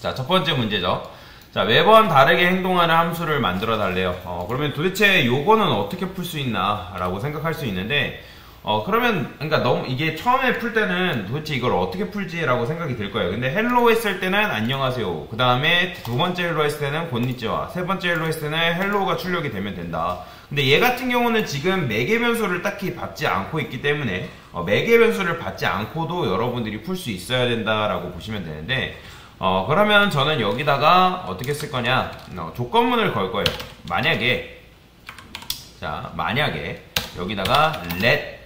자, 첫 번째 문제죠. 자, 매번 다르게 행동하는 함수를 만들어 달래요. 그러면 도대체 요거는 어떻게 풀 수 있나 라고 생각할 수 있는데, 그러면, 그러니까 너무, 이게 처음에 풀 때는 도대체 이걸 어떻게 풀지라고 생각이 들 거예요. 근데 헬로 했을 때는 안녕하세요. 그 다음에 두 번째 헬로 했을 때는 곤니찌와. 세 번째 헬로 했을 때는 헬로가 출력이 되면 된다. 근데 얘 같은 경우는 지금 매개 변수를 딱히 받지 않고 있기 때문에, 매개 변수를 받지 않고도 여러분들이 풀 수 있어야 된다라고 보시면 되는데, 그러면 저는 여기다가 어떻게 쓸 거냐, 조건문을 걸 거예요. 만약에 여기다가 let,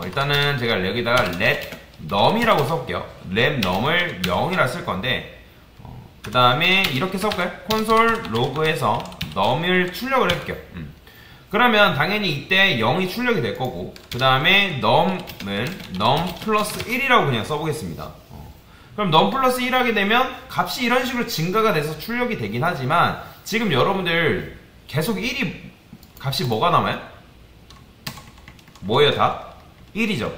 일단은 제가 여기다가 let num이라고 써볼게요. let num을 0이라 쓸 건데, 그 다음에 이렇게 써볼까요? 콘솔 로그에서 num을 출력을 해볼게요. 그러면 당연히 이때 0이 출력이 될 거고, 그 다음에 num은 num 플러스 1이라고 그냥 써보겠습니다. 그럼 num 플러스 1 하게 되면 값이 이런 식으로 증가가 돼서 출력이 되긴 하지만, 지금 여러분들 계속 1이 값이 뭐가 남아요? 뭐예요 다? 1이죠.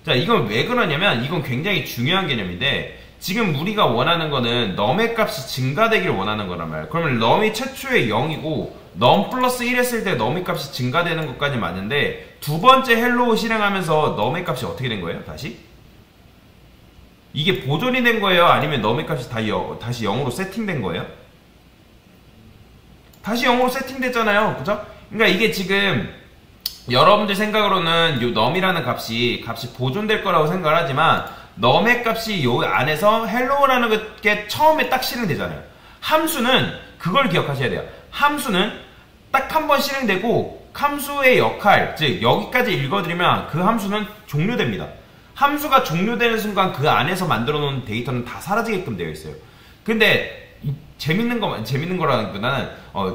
자, 이건 왜 그러냐면 이건 굉장히 중요한 개념인데, 지금 우리가 원하는 거는 num의 값이 증가되기를 원하는 거란 말이에요. 그러면 num이 최초에 0이고 num 플러스 1 했을 때 num의 값이 증가되는 것까지 맞는데, 두 번째 헬로우 실행하면서 num의 값이 어떻게 된 거예요? 이게 보존이 된 거예요? 아니면 num의 값이 다시 0으로 세팅된 거예요? 다시 0으로 세팅됐잖아요. 그죠? 그러니까 이게 지금 여러분들 생각으로는 요 num이라는 값이 보존될 거라고 생각을 하지만, num의 값이 요 안에서 hello라는 게 처음에 딱 실행되잖아요. 함수는 그걸 기억하셔야 돼요. 함수는 딱 한 번 실행되고 함수의 역할, 즉 여기까지 읽어드리면 그 함수는 종료됩니다. 함수가 종료되는 순간 그 안에서 만들어 놓은 데이터는 다 사라지게끔 되어 있어요. 근데 재밌는 거라기보다는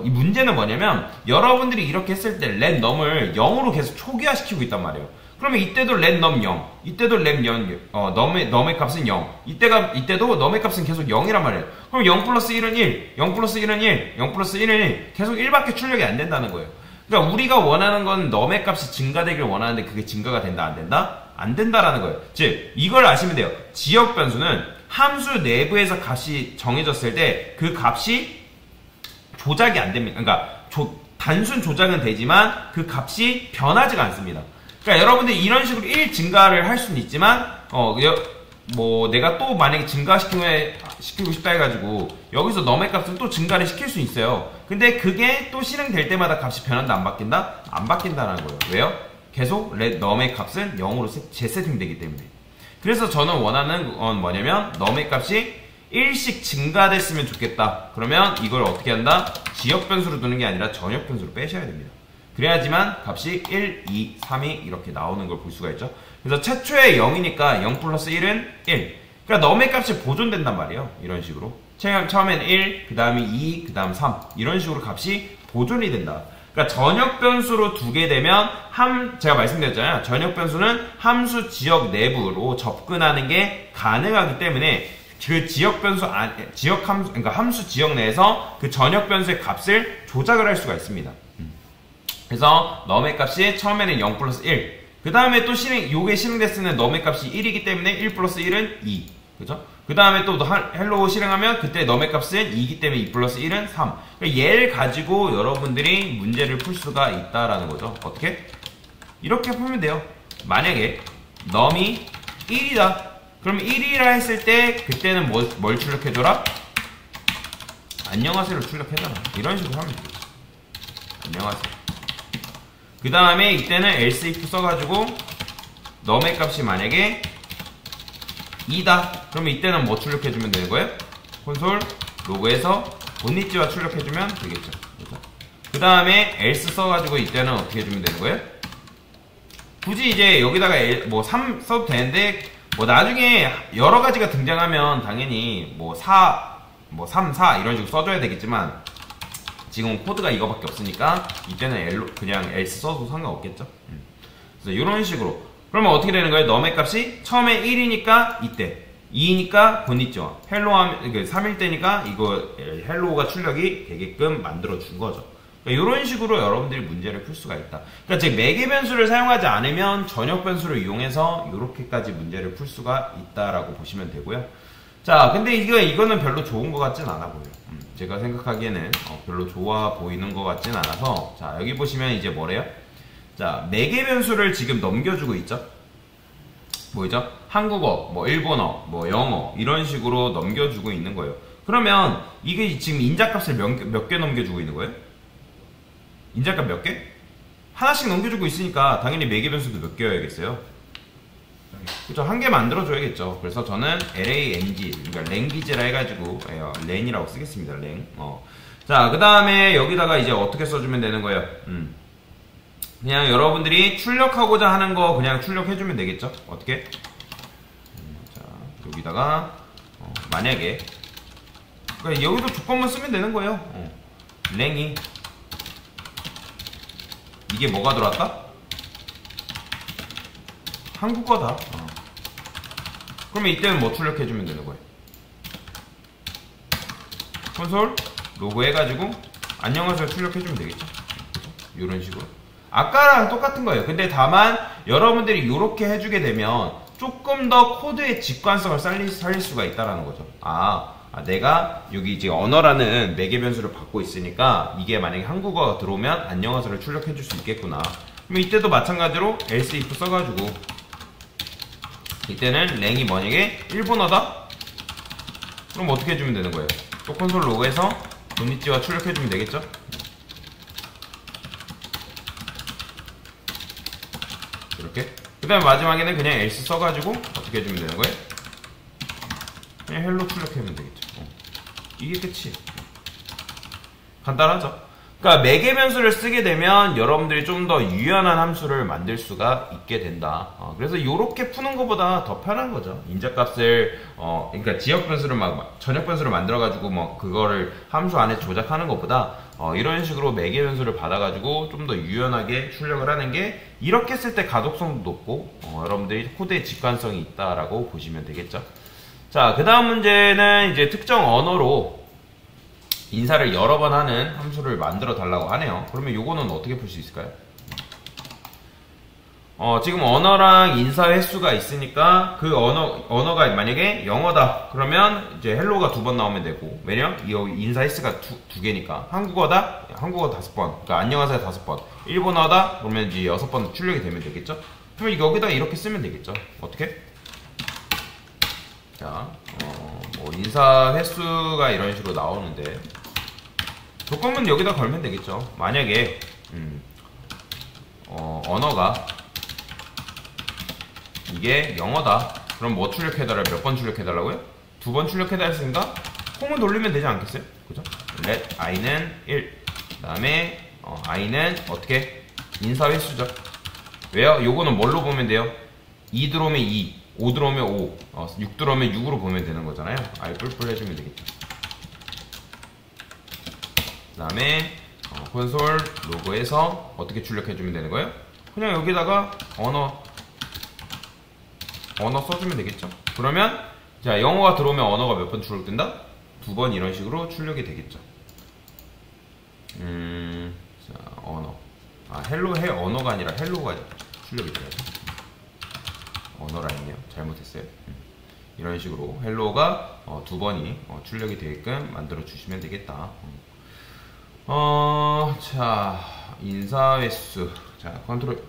이 문제는 뭐냐면, 여러분들이 이렇게 했을 때 let num을 0으로 계속 초기화시키고 있단 말이에요. 그러면 이때도 let num 0, 이때도 let num의 값은 0, 이때도 num의 값은 계속 0이란 말이에요. 그럼 0 플러스 1은 1, 0 플러스 1은 1, 0 플러스 1은 1, 계속 1밖에 출력이 안 된다는 거예요. 그러니까 우리가 원하는 건 num의 값이 증가되길 원하는데 그게 증가가 된다 안 된다? 안 된다라는 거예요. 즉 이걸 아시면 돼요. 지역 변수는 함수 내부에서 값이 정해졌을 때 그 값이 조작이 안 됩니다. 그러니까 단순 조작은 되지만 그 값이 변하지가 않습니다. 그러니까 여러분들이 이런 식으로 1 증가를 할 수는 있지만, 내가 또 만약에 증가시키고 싶다 해가지고 여기서 num의 값을 또 증가를 시킬 수 있어요. 근데 그게 또 실행될 때마다 값이 변한다 안 바뀐다? 안 바뀐다는 거예요. 왜요? 계속 let num의 값은 0으로 재세팅되기 때문에. 그래서 저는 원하는 건 뭐냐면, num의 값이 1씩 증가됐으면 좋겠다. 그러면 이걸 어떻게 한다? 지역 변수로 두는 게 아니라 전역 변수로 빼셔야 됩니다. 그래야지만 값이 1, 2, 3이 이렇게 나오는 걸 볼 수가 있죠. 그래서 최초에 0이니까 0 플러스 1은 1. 그러니까 num의 값이 보존된단 말이에요. 이런 식으로. 처음엔 1, 그 다음에 2, 그 다음 3. 이런 식으로 값이 보존이 된다. 그러니까 전역 변수로 두게 되면 제가 말씀드렸잖아요. 전역 변수는 함수 지역 내부로 접근하는 게 가능하기 때문에 그 지역 변수 그러니까 함수 지역 내에서 그 전역 변수의 값을 조작을 할 수가 있습니다. 그래서 num의 값이 처음에는 0 플러스 1. 그 다음에 또 요게 실행됐을 때는 num의 값이 1이기 때문에 1 플러스 1은 2. 그죠? 그 다음에 또 hello 실행하면 그때 num의 값은 2이기 때문에 2 플러스 1은 3. 그러니까 얘를 가지고 여러분들이 문제를 풀 수가 있다라는 거죠. 어떻게? 이렇게 풀면 돼요. 만약에 num이 1이다. 그럼 1이라 했을 때 그때는 뭘 출력해줘라? 안녕하세요를 출력해줘라. 이런 식으로 하면 되겠죠. 안녕하세요. 그 다음에 이때는 else if 써가지고 num의 값이 만약에 2다. 그러면 이때는 뭐 출력해주면 되는 거예요? 콘솔 로그에서 곤니찌와 출력해주면 되겠죠. 그 다음에 else 써가지고 이때는 어떻게 해주면 되는 거예요? 굳이 이제 여기다가 3 써도 되는데, 나중에 여러 가지가 등장하면 당연히 3, 4 이런 식으로 써줘야 되겠지만, 지금 코드가 이거밖에 없으니까 이때는 그냥 else 써도 상관없겠죠. 그래서 이런 식으로. 그러면 어떻게 되는 거예요? num의 값이 처음에 1이니까 이때, 2이니까 곤니찌와, 헬로 하면 3일 때니까 이거 헬로가 출력이 되게끔 만들어 준 거죠. 그러니까 이런 식으로 여러분들이 문제를 풀 수가 있다. 그러니까 즉 매개 변수를 사용하지 않으면 전역 변수를 이용해서 이렇게까지 문제를 풀 수가 있다라고 보시면 되고요. 자, 근데 이거는 별로 좋은 것 같진 않아 보여요. 제가 생각하기에는 별로 좋아 보이는 것 같진 않아서. 자, 여기 보시면 이제 뭐래요? 자, 매개 변수를 지금 넘겨주고 있죠? 뭐죠? 한국어, 뭐 일본어, 뭐 영어 이런 식으로 넘겨주고 있는 거예요. 그러면 이게 지금 인자값을 몇 개 넘겨주고 있는 거예요? 인자값 몇 개? 하나씩 넘겨주고 있으니까 당연히 매개 변수도 몇 개여야겠어요. 그쵸, 한 개 만들어줘야겠죠. 그래서 저는 LANG, 그러니까 랭귀지라 해가지고 렌이라고 쓰겠습니다. 랭. 자, 그 다음에 여기다가 이제 어떻게 써주면 되는 거예요? 그냥 여러분들이 출력하고자 하는 거 그냥 출력해주면 되겠죠? 어떻게? 자, 여기다가 만약에 그러니까 여기도 조건만 쓰면 되는 거예요. 랭이 이게 뭐가 들어왔다? 한국어다. 그러면 이때는 뭐 출력해주면 되는 거예요? 콘솔 로고 해가지고 안녕하세요 출력해주면 되겠죠? 이런 식으로 아까랑 똑같은 거예요. 근데 다만 여러분들이 이렇게 해주게 되면 조금 더 코드의 직관성을 살릴 수가 있다는 거죠. 내가 여기 이제 언어라는 매개 변수를 받고 있으니까 이게 만약에 한국어가 들어오면 안녕하세요를 출력해줄 수 있겠구나. 그럼 이때도 마찬가지로 else if 써가지고 이때는 랭이 만약에 일본어다? 그럼 어떻게 해주면 되는 거예요? 또 콘솔 로그에서 돈니찌와 출력해주면 되겠죠? 이렇게. 그 다음에 마지막에는 그냥 else 써가지고 어떻게 해주면 되는 거예요? 그냥 헬로 출력하면 되겠죠. 이게 끝이에요. 간단하죠? 그러니까 매개 변수를 쓰게 되면 여러분들이 좀 더 유연한 함수를 만들 수가 있게 된다. 그래서 이렇게 푸는 것보다 더 편한 거죠. 인자값을 그러니까 지역 변수를 전역 변수를 만들어 가지고 뭐 그거를 함수 안에 조작하는 것보다 이런 식으로 매개 변수를 받아 가지고 좀 더 유연하게 출력을 하는 게 이렇게 쓸 때 가독성도 높고 여러분들이 코드의 직관성이 있다라고 보시면 되겠죠. 자, 그 다음 문제는 이제 특정 언어로 인사를 여러 번 하는 함수를 만들어 달라고 하네요. 그러면 요거는 어떻게 풀 수 있을까요? 지금 언어랑 인사 횟수가 있으니까 그 언어가 만약에 영어다 그러면 이제 헬로가 2번 나오면 되고, 왜냐? 이 인사 횟수가 두 개니까. 한국어다? 한국어 5번. 그러니까 안녕하세요 5번. 일본어다? 그러면 이제 6번 출력이 되면 되겠죠? 그러면 여기다 이렇게 쓰면 되겠죠? 어떻게? 자, 뭐 인사 횟수가 이런 식으로 나오는데 조건은 여기다 걸면 되겠죠. 만약에 언어가 이게 영어다. 그럼 뭐 출력해달라? 몇 번 출력해달라고요? 2번 출력해달라 했으니까 콩을 돌리면 되지 않겠어요? 그죠? let i는 1. 그 다음에 i는 어떻게? 인사 횟수죠. 왜요? 요거는 뭘로 보면 돼요? 2 들어오면 2, 5 들어오면 5, 6 들어오면 6으로 보면 되는 거잖아요. i 뿔뿔 해주면 되겠죠. 그 다음에 콘솔 로그에서 어떻게 출력해주면 되는 거예요? 그냥 여기다가 언어 써주면 되겠죠. 그러면 자, 영어가 들어오면 언어가 몇 번 출력된다? 2번 이런 식으로 출력이 되겠죠. 자, 언어. 언어가 아니라 헬로가 출력이 돼야죠. 언어라 했네요. 잘못했어요. 이런 식으로 헬로가 2번이 출력이 되게끔 만들어 주시면 되겠다. 자, 인사 횟수. 자, 컨트롤.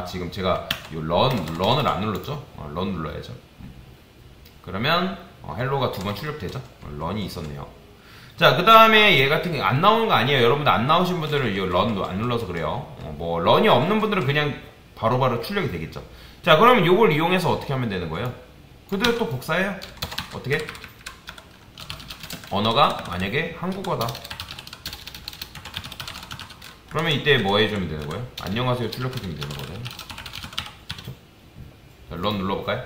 지금 제가 런을 안 눌렀죠? 런 눌러야죠. 그러면 헬로가 2번 출력되죠? 런이 있었네요. 자, 그 다음에 얘 같은 게 안 나오는 거 아니에요. 여러분들 안 나오신 분들은 이 런도 안 눌러서 그래요. 뭐 런이 없는 분들은 그냥 바로바로 출력이 되겠죠. 자, 그러면 이걸 이용해서 어떻게 하면 되는 거예요? 그대로 또 복사해요. 어떻게? 언어가 만약에 한국어다. 그러면 이때 뭐 해주면 되는 거예요? 안녕하세요 출력해주면 되는 거잖아요. 그쵸? 자, 런 눌러볼까요?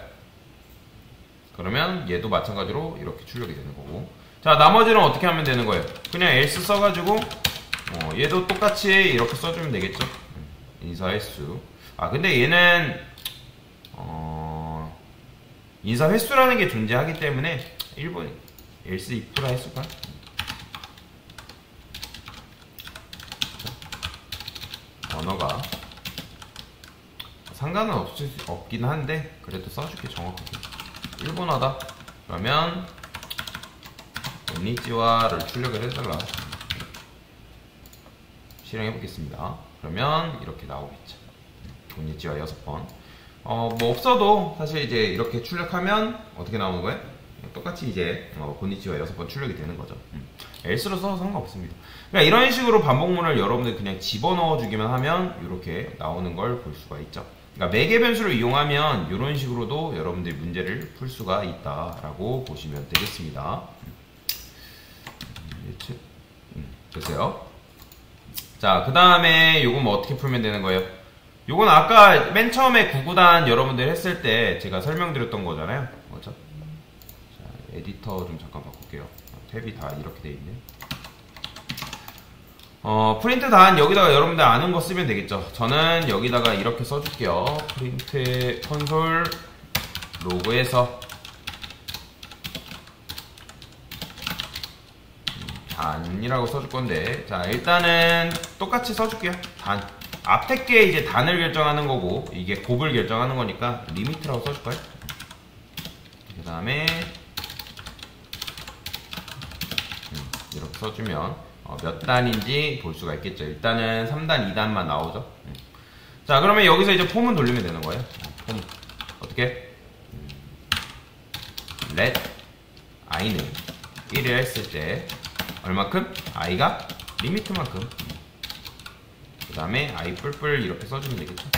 그러면 얘도 마찬가지로 이렇게 출력이 되는 거고. 자, 나머지는 어떻게 하면 되는 거예요? 그냥 else 써가지고 얘도 똑같이 이렇게 써주면 되겠죠? 인사 횟수. 근데 얘는 인사 횟수라는 게 존재하기 때문에 1번 else if라 했을까? 언어가 상관은 없긴 한데 그래도 써줄게. 정확하게 일본어다 그러면 고니찌와를 출력을 해달라. 실행해 보겠습니다. 그러면 이렇게 나오겠죠. 고니찌와 6번. 뭐 없어도 사실 이제 이렇게 출력하면 어떻게 나오는 거예요? 똑같이 이제 고니치와 6번 출력이 되는 거죠. 엘스로 써도 상관없습니다. 그러니까 이런 식으로 반복문을 여러분들 그냥 집어넣어 주기만 하면 이렇게 나오는 걸 볼 수가 있죠. 그러니까 매개 변수를 이용하면 이런 식으로도 여러분들이 문제를 풀 수가 있다라고 보시면 되겠습니다. 됐어요. 자, 그 다음에 요건 뭐 어떻게 풀면 되는 거예요? 요건 아까 맨 처음에 구구단 여러분들 했을 때 제가 설명드렸던 거잖아요. 그렇죠? 자, 에디터 좀 잠깐 바꿀게요. 탭이 다 이렇게 돼 있네. 프린트 단 여기다가 여러분들 아는 거 쓰면 되겠죠. 저는 여기다가 이렇게 써줄게요. 프린트 콘솔 로그에서 단이라고 써줄 건데, 자, 일단은 똑같이 써줄게요. 단. 앞에 게 이제 단을 결정하는 거고, 이게 곱을 결정하는 거니까 리미트라고 써줄까요? 그 다음에 이렇게 써주면 몇 단인지 볼 수가 있겠죠. 일단은 3단, 2단만 나오죠. 자, 그러면 여기서 이제 폼은 돌리면 되는 거예요. 폼 어떻게? let i는 1을 했을 때 얼마큼? i가 리미트만큼. 그 다음에 i 뿔뿔 이렇게 써주면 되겠죠.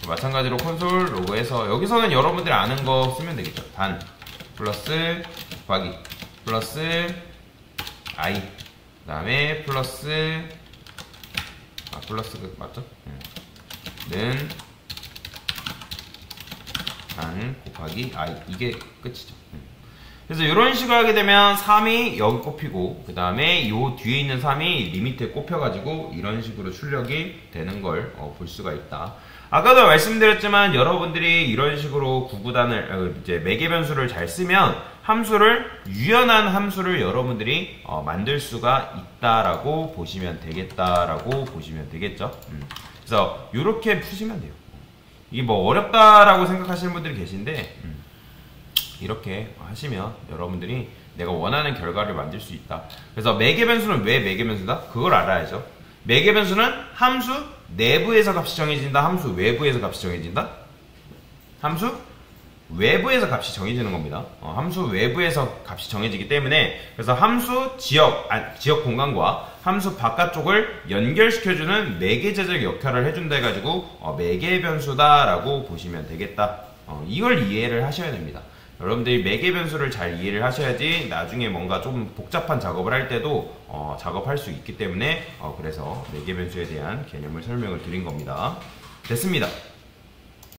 마찬가지로 콘솔 로그에서 여기서는 여러분들이 아는 거 쓰면 되겠죠. 단 플러스 곱하기 플러스 i 그 다음에 플러스 플러스 맞죠? 는 단 곱하기 i 이게 끝이죠. 그래서 이런 식으로 하게 되면 3이 여기 꼽히고 그 다음에 요 뒤에 있는 3이 리미트에 꼽혀가지고 이런 식으로 출력이 되는 걸 볼 수가 있다. 아까도 말씀드렸지만 여러분들이 이런 식으로 구구단을 이제 매개 변수를 잘 쓰면 함수를 유연한 함수를 여러분들이 만들 수가 있다라고 보시면 되겠다라고 보시면 되겠죠. 그래서 이렇게 푸시면 돼요. 이게 뭐 어렵다라고 생각하시는 분들이 계신데 이렇게 하시면 여러분들이 내가 원하는 결과를 만들 수 있다. 그래서 매개 변수는 왜 매개 변수다? 그걸 알아야죠. 매개 변수는 함수 내부에서 값이 정해진다. 함수 외부에서 값이 정해진다. 함수 외부에서 값이 정해지는 겁니다. 함수 외부에서 값이 정해지기 때문에 그래서 함수 지역 공간과 함수 바깥쪽을 연결시켜주는 매개제적 역할을 해준다 해가지고 매개 변수다라고 보시면 되겠다. 이걸 이해를 하셔야 됩니다. 여러분들이 매개 변수를 잘 이해를 하셔야지 나중에 뭔가 좀 복잡한 작업을 할 때도 작업할 수 있기 때문에 그래서 매개 변수에 대한 개념을 설명을 드린 겁니다. 됐습니다.